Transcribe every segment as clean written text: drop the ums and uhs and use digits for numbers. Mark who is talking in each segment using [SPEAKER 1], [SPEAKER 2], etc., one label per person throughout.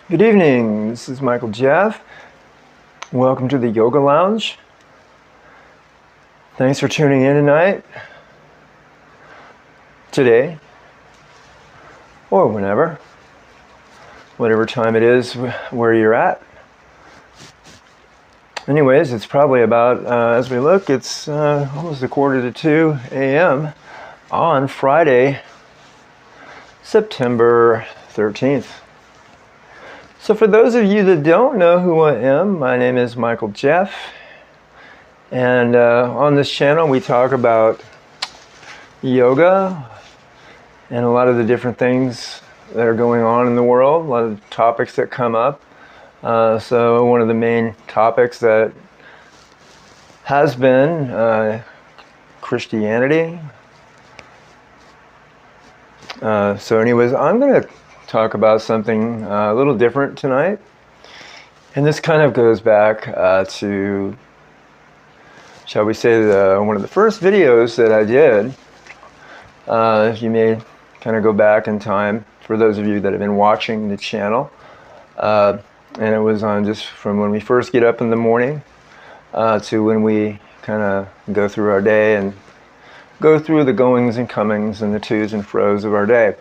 [SPEAKER 1] Good evening, this is Michael Jeff. Welcome to the Yoga Lounge. Thanks for tuning in tonight, today, or whenever, whatever time it is where you're at. Anyways, it's probably about, as we look, it's almost 1:45 a.m. on Friday, September 13th. So for those of you that don't know who I am, my name is Michael Jeff, and on this channel we talk about yoga and a lot of the different things that are going on in the world, a lot of topics that come up. So one of the main topics that has been Christianity. So anyways, I'm going to talk about something a little different tonight, and this kind of goes back to, shall we say, one of the first videos that I did. You may kind of go back in time for those of you that have been watching the channel, and it was on just from when we first get up in the morning to when we kind of go through our day and go through the goings and comings and the to's and fro's of our day.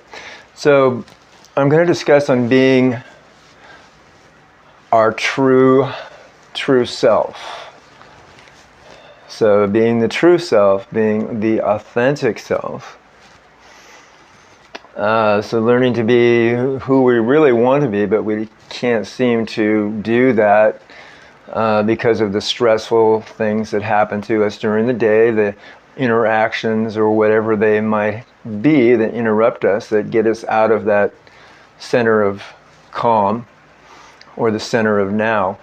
[SPEAKER 1] So I'm going to discuss on being our true self. So being the true self, being the authentic self. So learning to be who we really want to be, but we can't seem to do that because of the stressful things that happen to us during the day, the interactions or whatever they might be that interrupt us, that get us out of that center of calm or the center of now.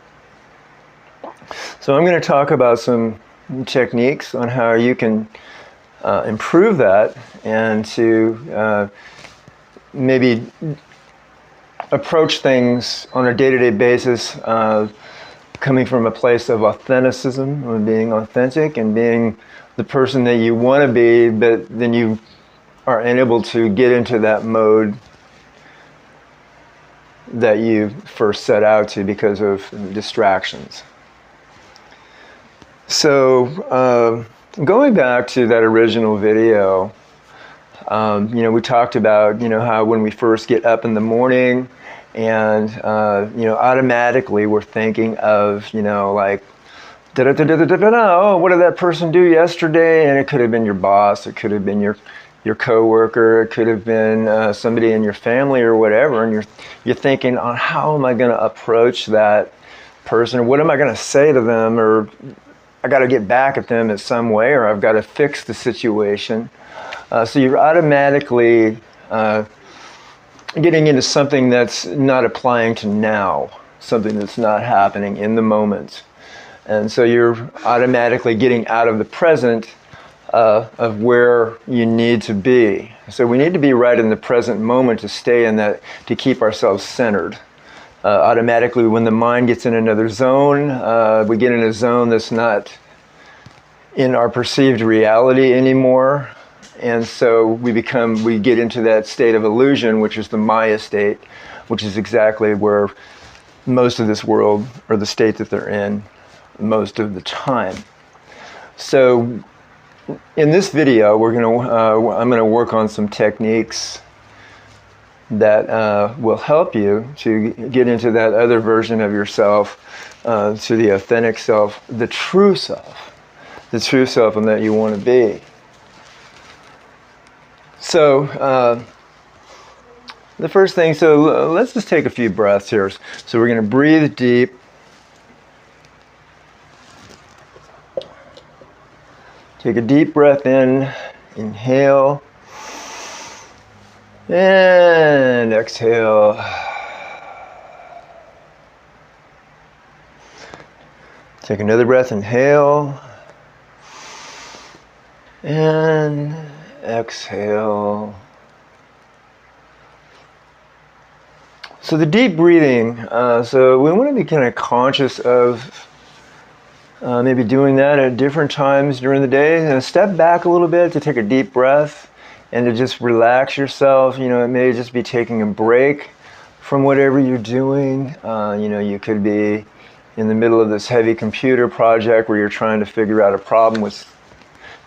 [SPEAKER 1] So I'm going to talk about some techniques on how you can improve that and to maybe approach things on a day-to-day basis coming from a place of authenticism, or being authentic and being the person that you want to be, but then you are unable to get into that mode that you first set out to because of distractions. So going back to that original video, we talked about, how when we first get up in the morning and, automatically we're thinking of, like, oh, what did that person do yesterday? And it could have been your boss, it could have been your coworker, it could have been somebody in your family or whatever, and you're thinking on how am I going to approach that person, or what am I going to say to them, or I got to get back at them in some way, or I've got to fix the situation. So you're automatically getting into something that's not applying to now, something that's not happening in the moment. And so you're automatically getting out of the present of where you need to be. So we need to be right in the present moment to stay in that, to keep ourselves centered. Automatically, when the mind gets in another zone, we get in a zone that's not in our perceived reality anymore. And so we get into that state of illusion, which is the Maya state, which is exactly where most of this world, or the state that they're in most of the time. So in this video, I'm going to work on some techniques that will help you to get into that other version of yourself, to the authentic self, the true self and that you want to be. So the first thing, so let's just take a few breaths here. So we're going to breathe deep. Take a deep breath in, inhale, and exhale. Take another breath, inhale, and exhale. So the deep breathing, so we want to be kind of conscious of maybe doing that at different times during the day, and step back a little bit to take a deep breath and to just relax yourself. It may just be taking a break from whatever you're doing. You could be in the middle of this heavy computer project where you're trying to figure out a problem, which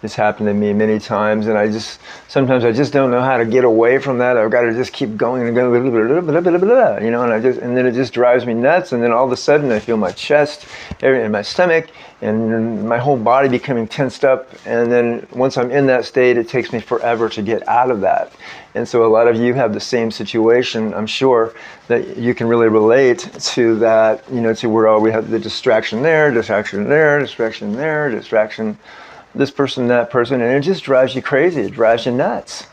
[SPEAKER 1] has happened to me many times, and sometimes I just don't know how to get away from that. I've got to just keep going and going, and then it just drives me nuts, and then all of a sudden I feel my chest and my stomach and my whole body becoming tensed up, and then once I'm in that state, it takes me forever to get out of that. And so a lot of you have the same situation. I'm sure that you can really relate to that, to where we have the distraction there, distraction there, distraction there, distraction this person, that person, and it just drives you crazy. It drives you nuts.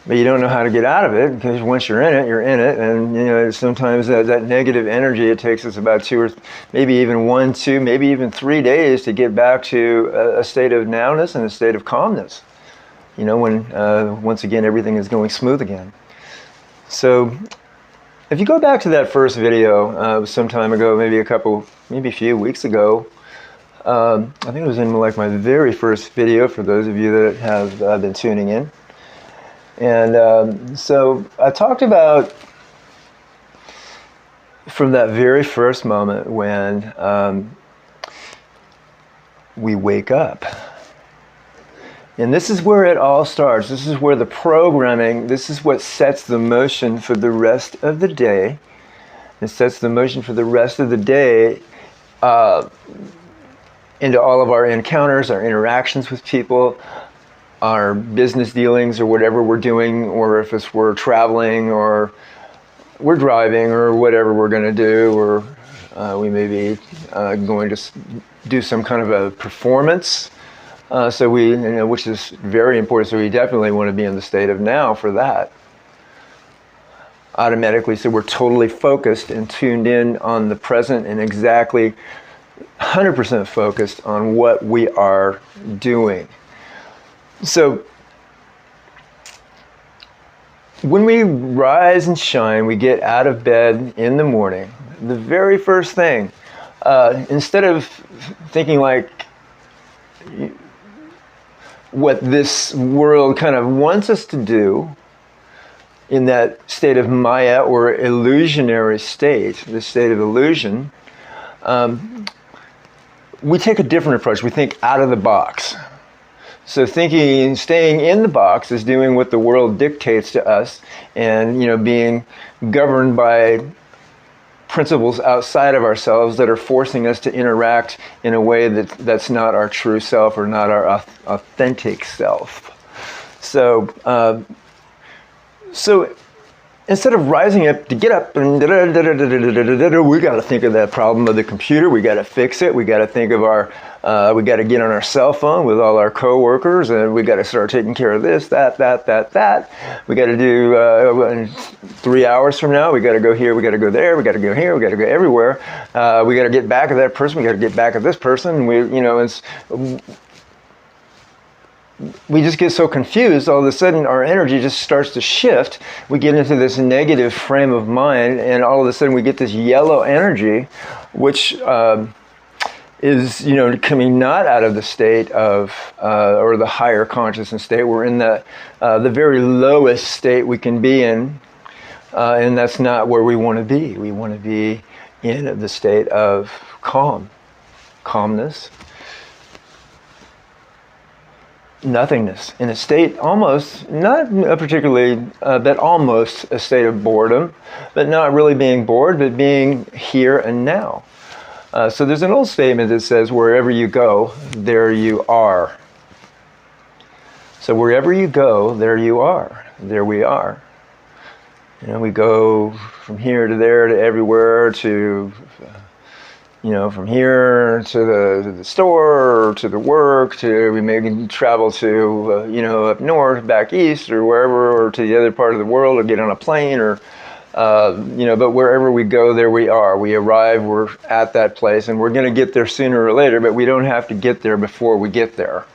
[SPEAKER 1] But you don't know how to get out of it, because once you're in it, and sometimes that negative energy, it takes us about 2 or maybe even 1, 2, maybe even 3 days to get back to a state of nowness and a state of calmness. When once again everything is going smooth again. So if you go back to that first video some time ago, maybe a few weeks ago, I think it was in my very first video, for those of you that have been tuning in. And so I talked about from that very first moment when we wake up. And this is where it all starts. This is where the programming, this is what sets the motion for the rest of the day. It sets the motion for the rest of the day into all of our encounters, our interactions with people, our business dealings, or whatever we're doing, or if we're traveling, or we're driving, or whatever we're going to do, or we may be going to do some kind of a performance. So which is very important. So we definitely want to be in the state of now for that. Automatically, so we're totally focused and tuned in on the present, and exactly 100% focused on what we are doing. So when we rise and shine, we get out of bed in the morning, the very first thing, instead of thinking like what this world kind of wants us to do, in that state of Maya or illusionary state, the state of illusion, we take a different approach. We think out of the box. So staying in the box is doing what the world dictates to us, and being governed by principles outside of ourselves that are forcing us to interact in a way that's not our true self, or not our authentic self. So instead of rising up to get up and we got to think of that problem of the computer. We got to fix it. We got to think of we got to get on our cell phone with all our coworkers, and we got to start taking care of this, that. We got to do 3 hours from now. We got to go here. We got to go there. We got to go here. We got to go everywhere. We got to get back at that person. We got to get back at this person. We just get so confused. All of a sudden our energy just starts to shift. We get into this negative frame of mind, and all of a sudden we get this yellow energy, which is coming not out of the state of or the higher consciousness state. We're in the very lowest state we can be in, and that's not where we want to be. We want to be in the state of calmness, nothingness, in a state almost, not particularly, but almost a state of boredom, but not really being bored, but being here and now. So there's an old statement that says, wherever you go, there you are. So wherever you go, there you are. There we are. We go from here to there to everywhere, to from here to the store, or to the work, to we may travel to, up north, back east, or wherever, or to the other part of the world, or get on a plane, or, but wherever we go, there we are. We arrive, we're at that place, and we're going to get there sooner or later, but we don't have to get there before we get there.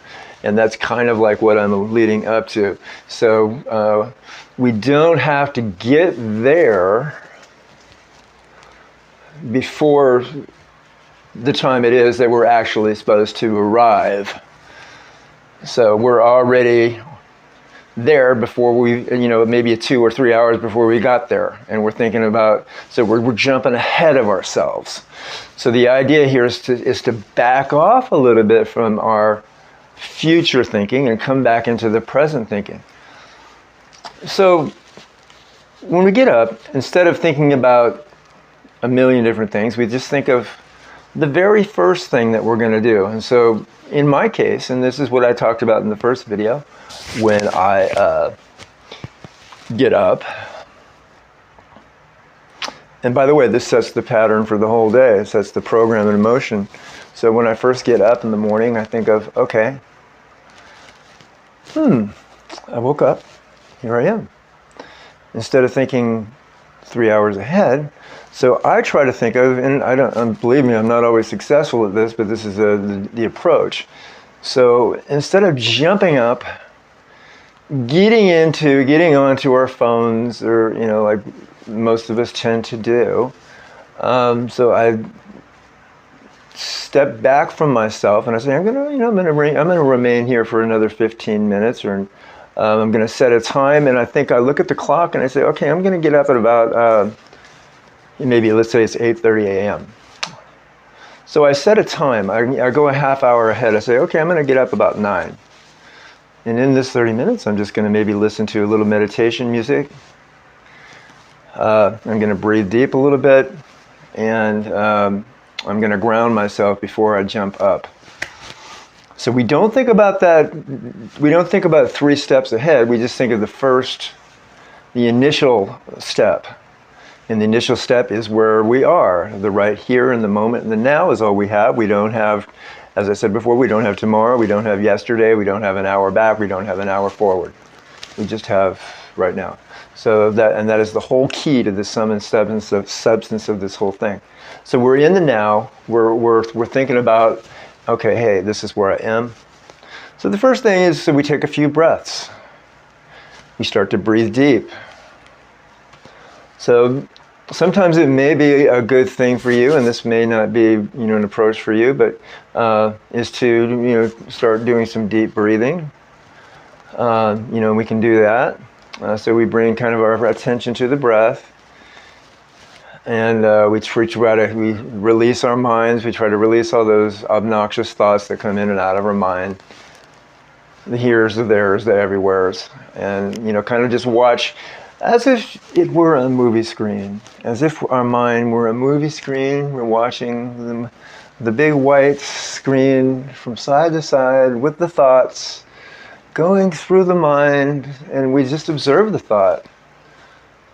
[SPEAKER 1] And that's kind of like what I'm leading up to. So we don't have to get there before the time it is that we're actually supposed to arrive. So we're already there before we, maybe 2 or 3 hours before we got there. And we're thinking about, so we're jumping ahead of ourselves. So the idea here is to back off a little bit from our future thinking and come back into the present thinking. So when we get up, instead of thinking about a million different things, we just think of the very first thing that we're going to do. And so in my case, and this is what I talked about in the first video, when I get up, and by the way, this sets the pattern for the whole day. It sets the program in motion. So when I first get up in the morning, I think of, okay, I woke up, here I am. Instead of thinking 3 hours ahead, so I try to think of, and I don't, believe me, I'm not always successful at this, but this is the approach. So instead of jumping up, getting onto our phones, or like most of us tend to do, so I step back from myself and I say, I'm gonna remain here for another 15 minutes, or I'm gonna set a time, and I look at the clock and I say, okay, I'm gonna get up at about maybe, let's say it's 8:30 a.m. So I set a time. I go a half hour ahead. I say, okay, I'm going to get up about 9. And in this 30 minutes, I'm just going to maybe listen to a little meditation music. I'm going to breathe deep a little bit. And I'm going to ground myself before I jump up. So we don't think about that. We don't think about 3 steps ahead. We just think of the initial step. And the initial step is where we are. The right here in the moment and the now is all we have. We don't have, as I said before, we don't have tomorrow, we don't have yesterday, we don't have an hour back, we don't have an hour forward. We just have right now. So that is the whole key to the sum and substance of this whole thing. So we're in the now, we're thinking about, okay, hey, this is where I am. So the first thing is, so we take a few breaths. We start to breathe deep. So sometimes it may be a good thing for you, and this may not be, an approach for you, but is to, start doing some deep breathing. We can do that. So we bring kind of our attention to the breath, and we release our minds. We try to release all those obnoxious thoughts that come in and out of our mind, the heres, the theres, the everywheres, and kind of just watch. As if it were a movie screen, as if our mind were a movie screen. We're watching the big white screen from side to side with the thoughts going through the mind, and we just observe the thought.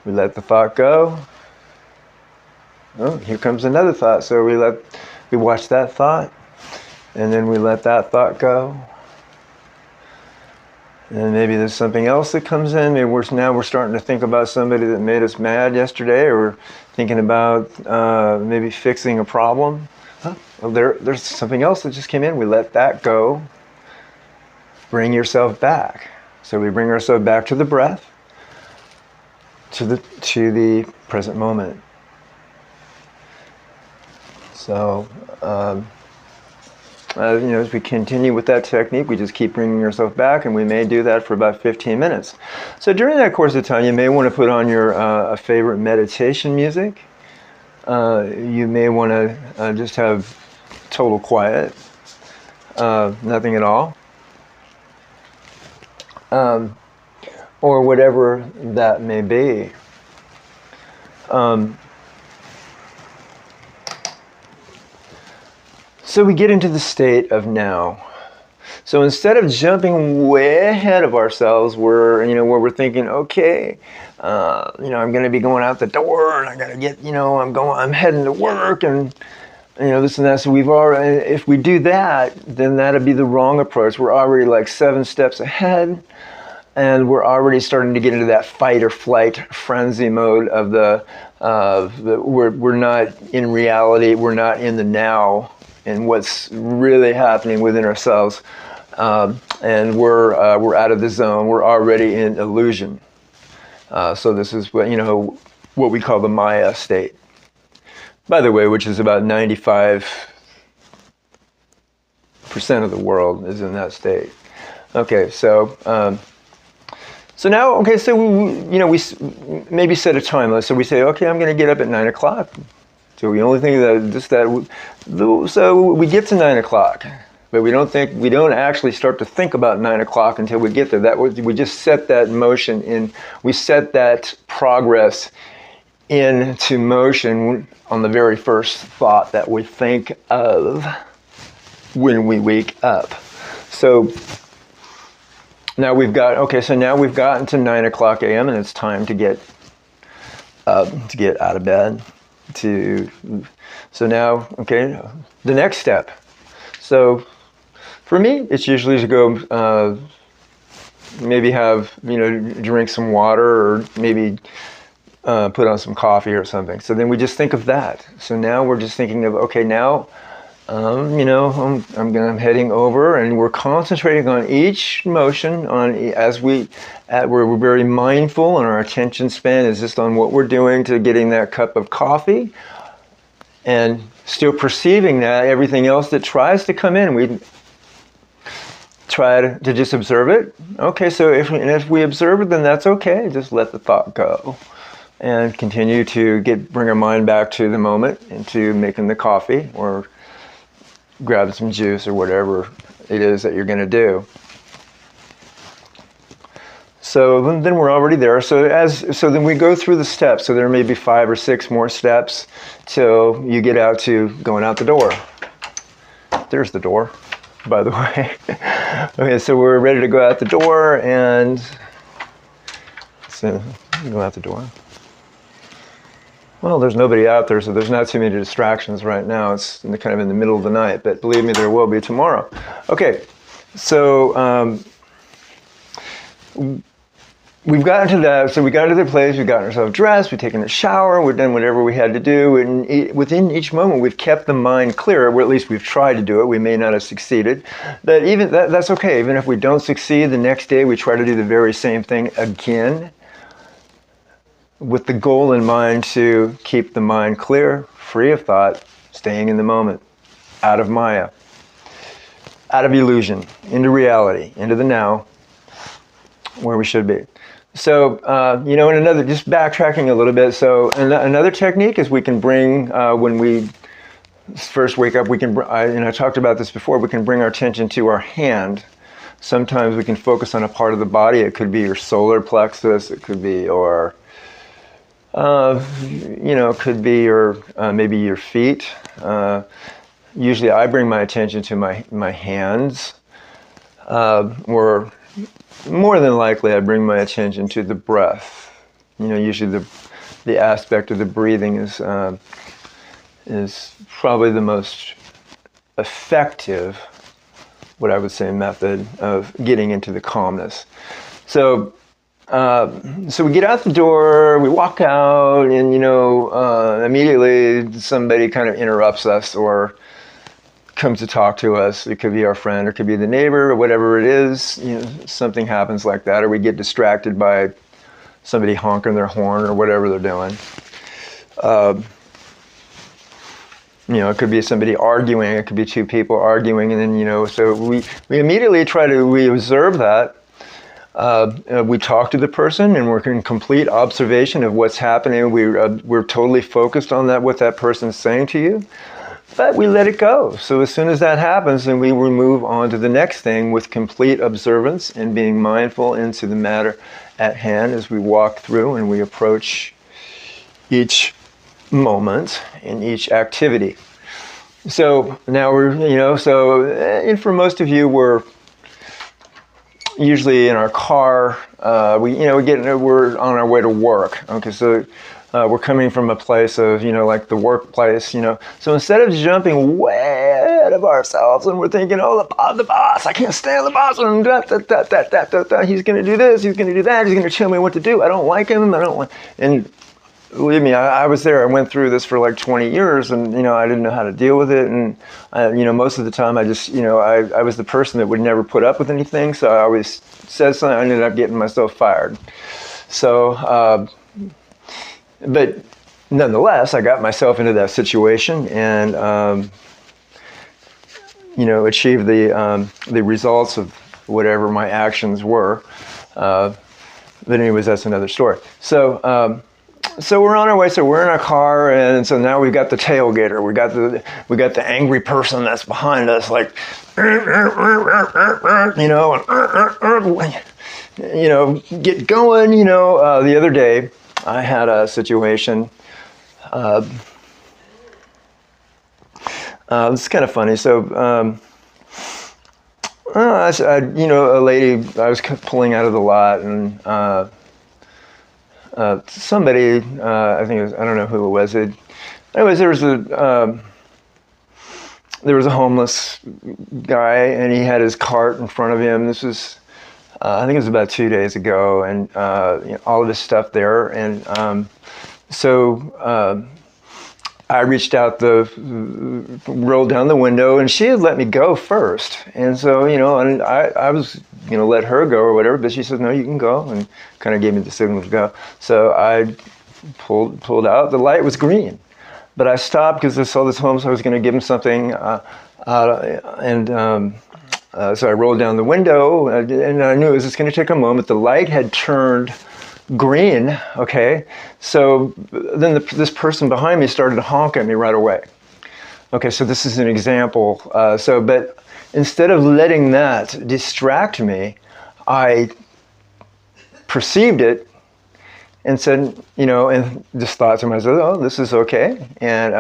[SPEAKER 1] We let the thought go. Oh, here comes another thought. So we watch that thought, and then we let that thought go. And maybe there's something else that comes in. Maybe we're starting to think about somebody that made us mad yesterday, or we're thinking about maybe fixing a problem. Well, there's something else that just came in. We let that go. Bring yourself back. So we bring ourselves back to the breath, to the present moment. So. As we continue with that technique, we just keep bringing yourself back, and we may do that for about 15 minutes. So during that course of time, you may want to put on your a favorite meditation music. You may want to just have total quiet, nothing at all, or whatever that may be. So we get into the state of now. So instead of jumping way ahead of ourselves, where we're thinking, okay, I'm going to be going out the door, and I got to get, I'm heading to work, and this and that. So if we do that, then that'd be the wrong approach. We're already like 7 steps ahead, and we're already starting to get into that fight or flight frenzy mode of we're not in reality, we're not in the now, and what's really happening within ourselves, and we're out of the zone. We're already in illusion. So this is what we call the Maya state. By the way, which is about 95% of the world is in that state. Okay, so So now, okay, so we maybe set a time. So we say, okay, I'm going to get up at 9 o'clock. So the only thing so we get to 9 o'clock, but we don't actually start to think about 9 o'clock until we get there. We just set that motion in. We set that progress into motion on the very first thought that we think of when we wake up. So now we've gotten to 9 o'clock a.m. and it's time to get up, to get out of bed. So now, okay, the next step. So for me, it's usually to go maybe drink some water, or maybe put on some coffee or something. So then we just think of that. So now we're just thinking of, okay, now I'm heading over, and we're concentrating on each motion. We're very mindful, and our attention span is just on what we're doing to getting that cup of coffee, and still perceiving that everything else that tries to come in, we try to just observe it. Okay, so if we observe it, then that's okay. Just let the thought go, and continue to bring our mind back to the moment, and to making the coffee, or grab some juice, or whatever it is that you're going to do. So then we're already there. So then we go through the steps. So there may be 5 or 6 more steps till you get out to going out the door. There's the door, by the way. Okay, so we're ready to go out the door, and so go out the door. Well, there's nobody out there, so there's not too many distractions right now. It's kind of in the middle of the night, but believe me, there will be tomorrow. Okay, so we've gotten to that. So we got to the place, we've gotten ourselves dressed, we've taken a shower, we've done whatever we had to do, and within each moment, we've kept the mind clear, or at least we've tried to do it. We may not have succeeded, but even that's okay. Even if we don't succeed, the next day we try to do the very same thing again, with the goal in mind to keep the mind clear, free of thought, staying in the moment, out of Maya, out of illusion, into reality, into the now, where we should be. So, and just backtracking a little bit, so another technique is we can bring, when we first wake up, I talked about this before, we can bring our attention to our hand. Sometimes we can focus on a part of the body. It could be your solar plexus, it could be it could be maybe your feet. Usually I bring my attention to my hands, or more than likely I bring my attention to the breath. Usually the aspect of the breathing is probably the most effective, what I would say, method of getting into the calmness. So we get out the door, we walk out, and immediately somebody kind of interrupts us or comes to talk to us. It could be our friend, or it could be the neighbor, or whatever it is. Something happens like that, or we get distracted by somebody honking their horn or whatever they're doing. It could be somebody arguing. It could be 2 people arguing, and then so we immediately we observe that. We talk to the person, and we're in complete observation of what's happening. We're totally focused on what that person's saying to you, but we let it go. So as soon as that happens, then we will move on to the next thing with complete observance and being mindful into the matter at hand as we walk through and we approach each moment in each activity. So now and for most of you, we're usually in our car. We're on our way to work. Okay, so we're coming from a place of like the workplace. So instead of jumping way ahead of ourselves and we're thinking, oh, the boss, I can't stand the boss, and he's going to do this, he's going to do that, he's going to tell me what to do. I don't like him. And believe me, I was there. I went through this for like 20 years, and I didn't know how to deal with it. And most of the time, I just I was the person that would never put up with anything. So I always said something. I ended up getting myself fired. So, but nonetheless, I got myself into that situation, and achieved the results of whatever my actions were. But anyways, that's another story. So we're on our way. So we're in our car, and so now we've got the tailgater. We got the angry person that's behind us, like, get going. The other day I had a situation. It's kind of funny. So. A lady, I was pulling out of the lot, and somebody, I think it was, I don't know who it was. Anyways, there was a homeless guy, and he had his cart in front of him. This was, I think it was about 2 days ago, and all of his stuff there, and so I reached out, rolled down the window, and she had let me go first. And so, and I was going to let her go or whatever, but she said, no, you can go, and kind of gave me the signal to go. So I pulled out. The light was green, but I stopped because I saw this homeless. So I was going to give him something, so I rolled down the window, and I knew it was just going to take a moment. The light had turned green, okay? So then this person behind me started to honk at me right away. Okay, so this is an example. But instead of letting that distract me, I perceived it and said, and just thought to myself, oh, this is okay. And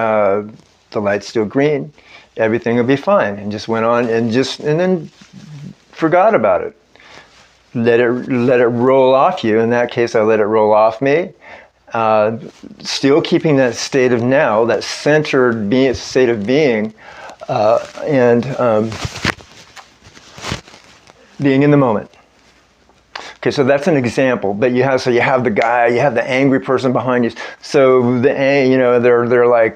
[SPEAKER 1] the light's still green. Everything will be fine. And just went on and then forgot about it. Let it roll off you. In that case, I let it roll off me. Still keeping that state of now, that centered state of being, and being in the moment. Okay, so that's an example. But you have the guy, you have the angry person behind you. So they're like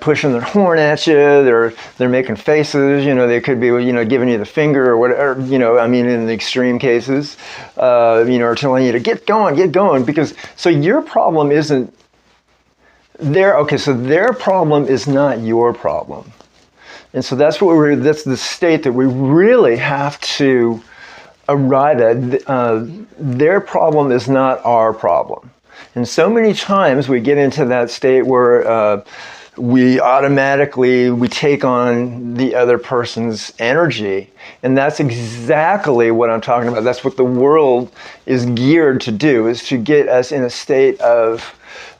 [SPEAKER 1] pushing their horn at you. They're making faces. They could be giving you the finger or whatever. In the extreme cases, or telling you to get going. Because so your problem isn't their. Okay, so their problem is not your problem, and so that's that's the state that we really have to arrive at. Their problem is not our problem. And so many times we get into that state where we take on the other person's energy. And that's exactly what I'm talking about. That's what the world is geared to do, is to get us in a state of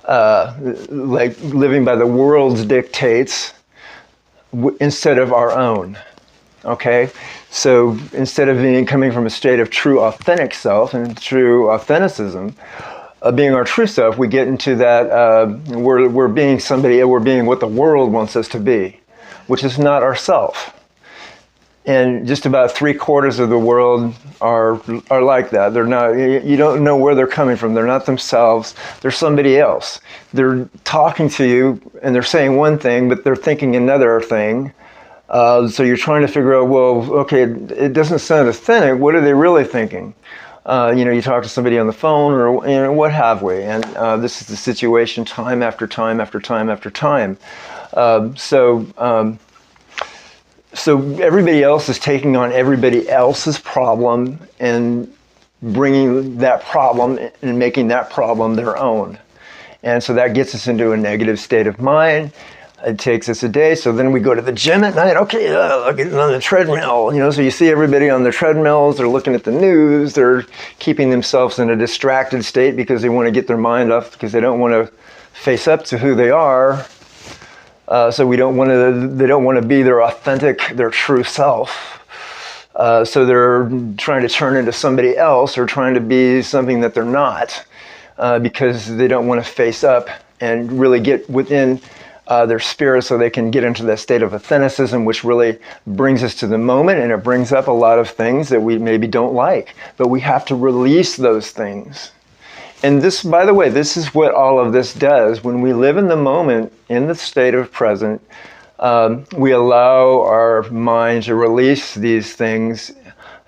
[SPEAKER 1] like living by the world's dictates instead of our own. Okay? So instead of coming from a state of true authentic self and true authenticism, being our true self, we get into that we're being somebody, we're being what the world wants us to be, which is not ourself. And just about 3/4 of the world are like that. They're not. You don't know where they're coming from. They're not themselves. They're somebody else. They're talking to you and they're saying one thing, but they're thinking another thing. So you're trying to figure out, well, okay, it doesn't sound authentic. What are they really thinking? You talk to somebody on the phone or what have we. And this is the situation time after time after time after time. So everybody else is taking on everybody else's problem and bringing that problem and making that problem their own. And so that gets us into a negative state of mind. It takes us a day, so then we go to the gym at night. Okay, getting on the treadmill. So you see everybody on their treadmills. They're looking at the news. They're keeping themselves in a distracted state because they want to get their mind off, because they don't want to face up to who they are. So they don't want to be their authentic, their true self. So they're trying to turn into somebody else or trying to be something that they're not, because they don't want to face up and really get within their spirit, so they can get into that state of authenticism, which really brings us to the moment, and it brings up a lot of things that we maybe don't like, but we have to release those things. And this, by the way, this is what all of this does. When we live in the moment, in the state of present, we allow our mind to release these things,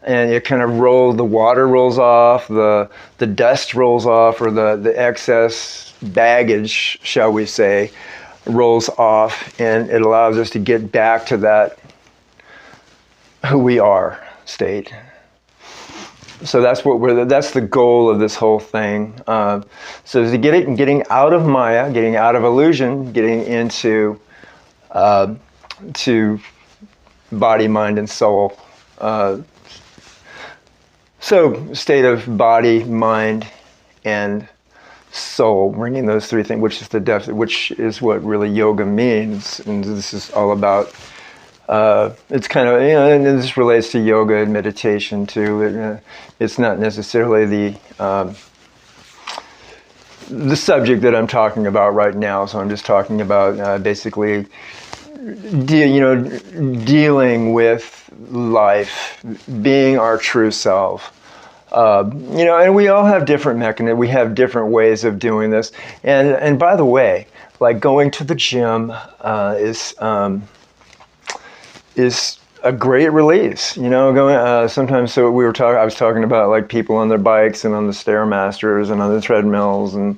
[SPEAKER 1] and it kind of the water rolls off, the dust rolls off, or the excess baggage, shall we say, rolls off, and it allows us to get back to that who we are state. So that's the goal of this whole thing. So to getting out of Maya, getting out of illusion, getting into to body, mind, and soul. So state of body, mind, and soul, bringing those three things, which is the depth, which is what really yoga means, and this is all about. It's kind of, and this relates to yoga and meditation too. It's not necessarily the subject that I'm talking about right now. So I'm just talking about basically, dealing with life, being our true self. And we all have different mechanisms. We have different ways of doing this. And by the way, like going to the gym is a great release. Going sometimes. So I was talking about like people on their bikes and on the Stairmasters and on the treadmills and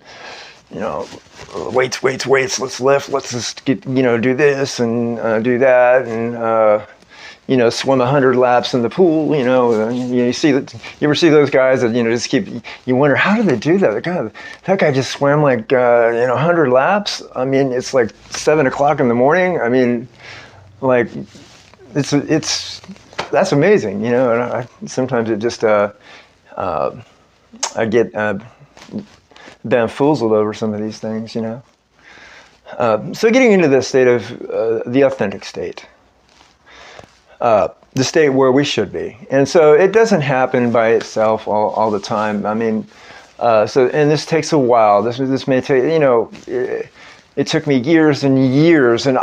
[SPEAKER 1] weights. Let's lift. Let's just get do this and do that and swim 100 laps in the pool. You see that. You ever see those guys that just keep? You wonder how do they do that? That guy just swam like 100 laps. I mean, it's like 7 o'clock in the morning. I mean, like it's that's amazing. And sometimes it just I get bamboozled over some of these things. So getting into the state of the authentic state. The state where we should be. And so it doesn't happen by itself all the time. I mean, and this takes a while. This may take, it took me years and years, and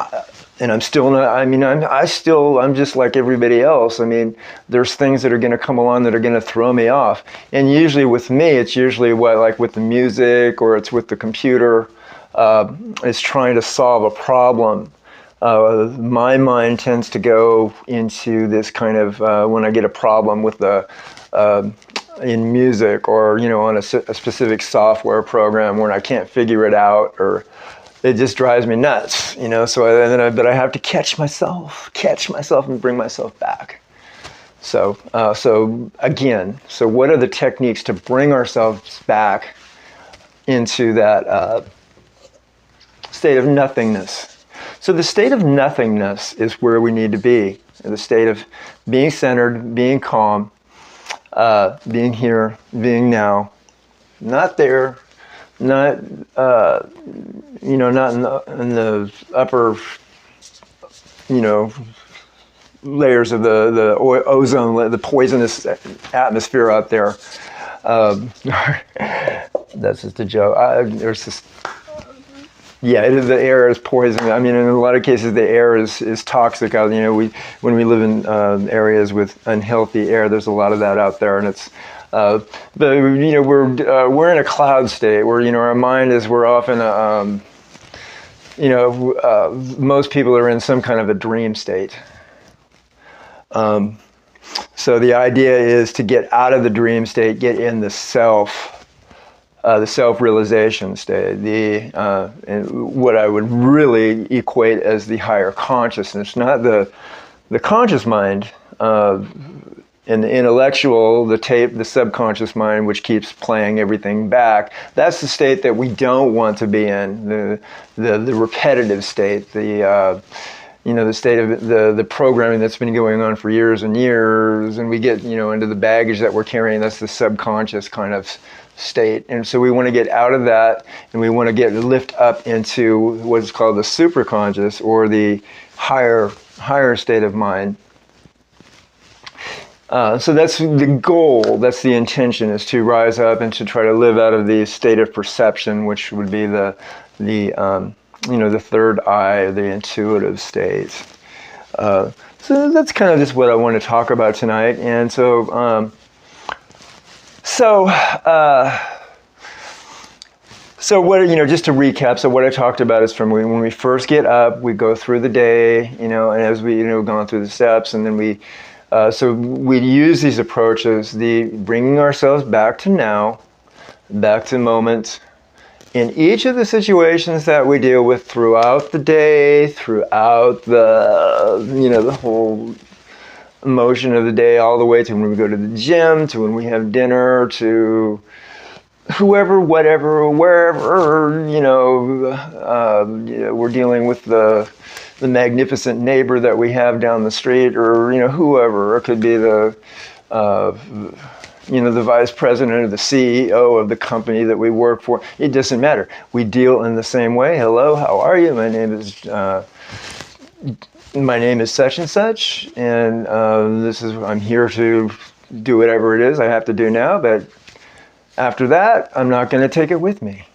[SPEAKER 1] I'm still not, I mean, I'm just like everybody else. I mean, there's things that are going to come along that are going to throw me off. And usually with me, it's usually like with the music or it's with the computer. It's trying to solve a problem. My mind tends to go into this kind of when I get a problem with in music or on a specific software program where I can't figure it out, or it just drives me nuts. So but I have to catch myself and bring myself back. So what are the techniques to bring ourselves back into that state of nothingness? So the state of nothingness is where we need to be. The state of being centered, being calm, being here, being now, not there, not not in the upper layers of the ozone, the poisonous atmosphere out there. That's just a joke. There's this. Yeah, the air is poison. I mean, in a lot of cases, the air is toxic. When we live in areas with unhealthy air, there's a lot of that out there, and it's. But we're in a cloud state where our mind is. We're often most people are in some kind of a dream state. So the idea is to get out of the dream state, get in the self-realization state, and what I would really equate as the higher consciousness, not the conscious mind, and the intellectual, the subconscious mind, which keeps playing everything back. That's the state that we don't want to be in, the repetitive state, the state of the programming that's been going on for years and years, and we get into the baggage that we're carrying. That's the subconscious kind of state. And so we want to get out of that, and we want to lift up into what is called the superconscious, or the higher state of mind. So that's the goal, that's the intention, is to rise up and to try to live out of the state of perception, which would be the third eye, the intuitive state. So that's kind of just what I want to talk about tonight. And so what, just to recap, so what I talked about is from when we first get up, we go through the day, and as we, gone through the steps, and then we use these approaches, the bringing ourselves back to now, back to moment, in each of the situations that we deal with throughout the day, throughout the, the whole motion of the day, all the way to when we go to the gym, to when we have dinner, to whoever, whatever, wherever, we're dealing with the magnificent neighbor that we have down the street, or, whoever. It could be the vice president or the CEO of the company that we work for. It doesn't matter. We deal in the same way. Hello, how are you? My name is such and such, and I'm here to do whatever it is I have to do now, but after that, I'm not going to take it with me.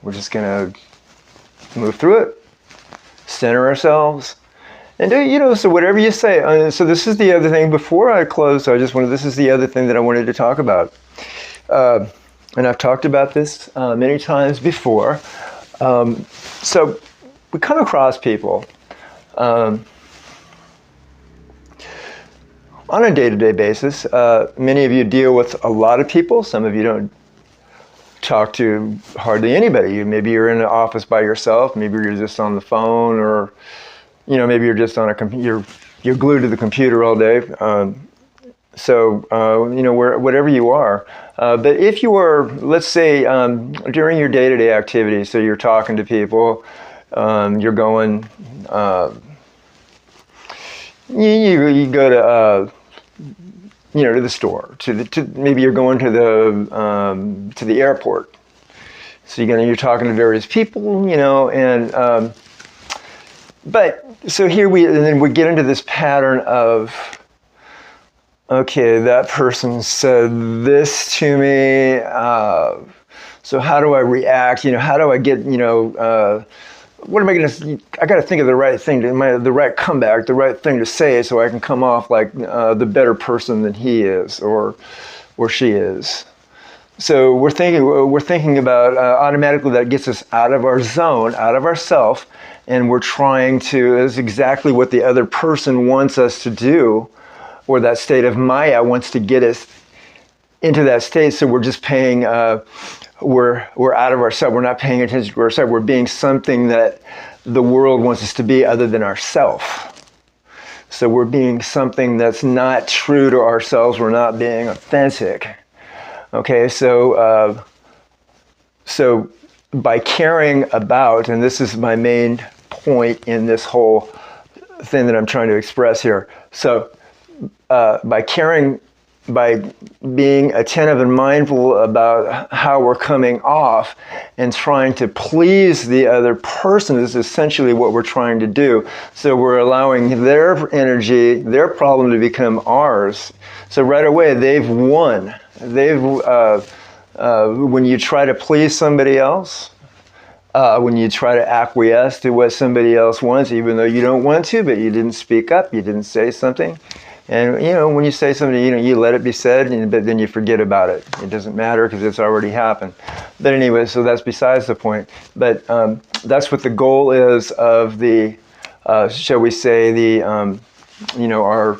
[SPEAKER 1] We're just going to move through it, center ourselves, and so whatever you say. So this is the other thing. Before I close, this is the other thing that I wanted to talk about. And I've talked about this many times before. So we come across people on a day-to-day basis. Many of you deal with a lot of people. Some of you don't talk to hardly anybody. Maybe you're in an office by yourself. Maybe you're just on the phone, or maybe you're just on a computer. You're glued to the computer all day. Wherever you are. But if you are, let's say, during your day-to-day activities, so you're talking to people, you're going, you go to, to the store, maybe you're going to the airport. So you're talking to various people, but so here and then we get into this pattern of, okay, that person said this to me, so how do I react? How do I get, what am I going to, I got to think of the right thing, the right comeback, the right thing to say, so I can come off like the better person than he is or she is. So we're thinking about automatically that gets us out of our zone, out of ourself, and we're trying to, is exactly what the other person wants us to do, or that state of Maya wants to get us into that state. So we're just paying, we're out of ourselves. We're not paying attention to ourselves. We're being something that the world wants us to be other than ourself. So we're being something that's not true to ourselves. We're not being authentic. Okay, so by caring about, and this is my main point in this whole thing that I'm trying to express here. So by being attentive and mindful about how we're coming off and trying to please the other person is essentially what we're trying to do. So we're allowing their energy, their problem to become ours. So right away, they've won. When you try to please somebody else, when you try to acquiesce to what somebody else wants, even though you don't want to, but you didn't speak up, you didn't say something. And, when you say something, you let it be said, but then you forget about it. It doesn't matter because it's already happened. But anyway, so that's besides the point. But that's what the goal is of the, shall we say, the, our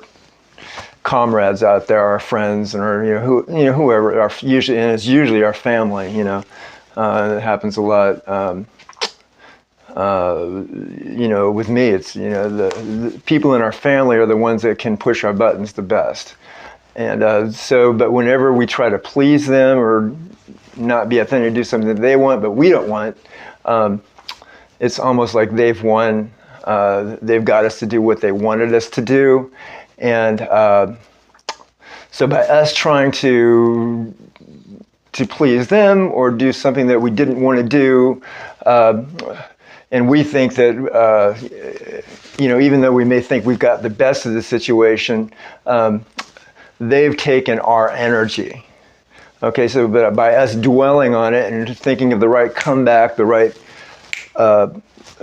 [SPEAKER 1] comrades out there, our friends, and our, whoever, and it's usually our family, it happens a lot. With me, it's, the people in our family are the ones that can push our buttons the best. And but whenever we try to please them or not be authentic, to do something that they want, but we don't want, it's almost like they've won. They've got us to do what they wanted us to do. And so by us trying to please them or do something that we didn't want to do, and we think that, even though we may think we've got the best of the situation, they've taken our energy. Okay, so but by us dwelling on it and thinking of the right comeback, the right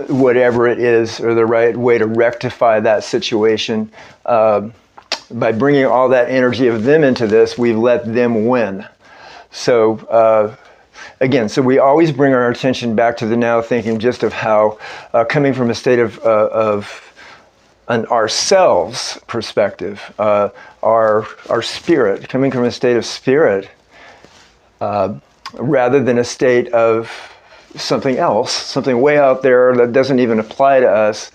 [SPEAKER 1] whatever it is, or the right way to rectify that situation, by bringing all that energy of them into this, we've let them win. So, again, so we always bring our attention back to the now, thinking just of how, coming from a state of an ourselves perspective, our spirit, coming from a state of spirit, rather than a state of something else, something way out there that doesn't even apply to us,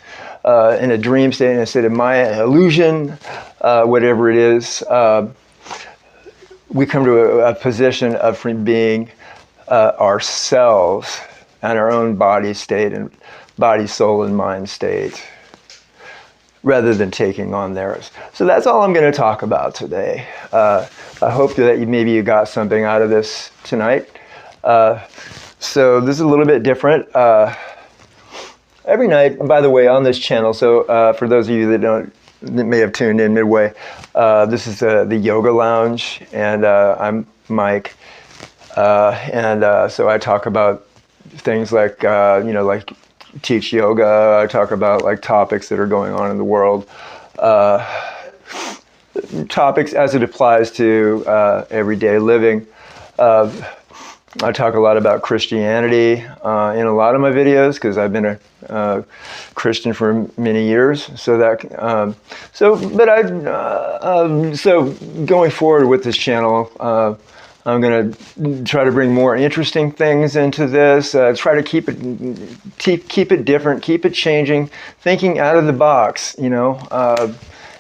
[SPEAKER 1] in a dream state, in a state of Maya, illusion, whatever it is, we come to a position of being ourselves and our own body state and body, soul, and mind state, rather than taking on theirs. So that's all I'm going to talk about today. I hope that maybe you got something out of this tonight. So this is a little bit different. Every night, by the way, on this channel, so for those of you that may have tuned in midway, this is the Yoga Lounge, and I'm Mike. So I talk about things like, like teach yoga. I talk about like topics that are going on in the world. Topics as it applies to everyday living. I talk a lot about Christianity in a lot of my videos because I've been a Christian for many years. So going forward with this channel, I'm going to try to bring more interesting things into this. Try to keep it different, keep it changing, thinking out of the box,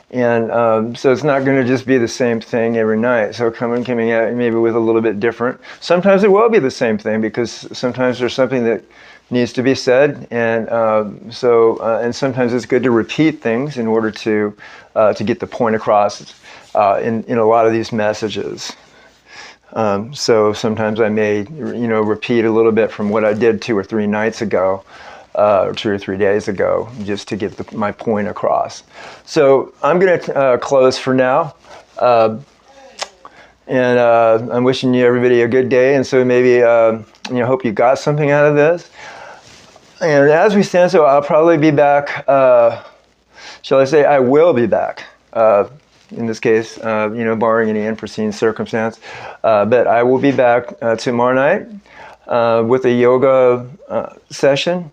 [SPEAKER 1] so it's not going to just be the same thing every night. So coming at it maybe with a little bit different. Sometimes it will be the same thing because sometimes there's something that needs to be said, and sometimes it's good to repeat things in order to get the point across in a lot of these messages. So sometimes I may repeat a little bit from what I did 2 or 3 nights ago. Or 2 or 3 days ago, just to get my point across. So I'm going to close for now, and I'm wishing everybody a good day. And so maybe hope you got something out of this. And as we stand, so I'll probably be back. Shall I say I will be back? In this case, barring any unforeseen circumstance, but I will be back tomorrow night with a yoga session.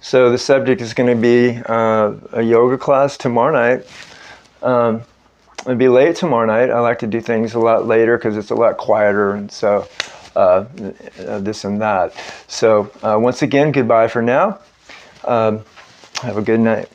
[SPEAKER 1] So the subject is going to be a yoga class tomorrow night. It'll be late tomorrow night. I like to do things a lot later because it's a lot quieter, and so this and that. So once again, goodbye for now. Have a good night.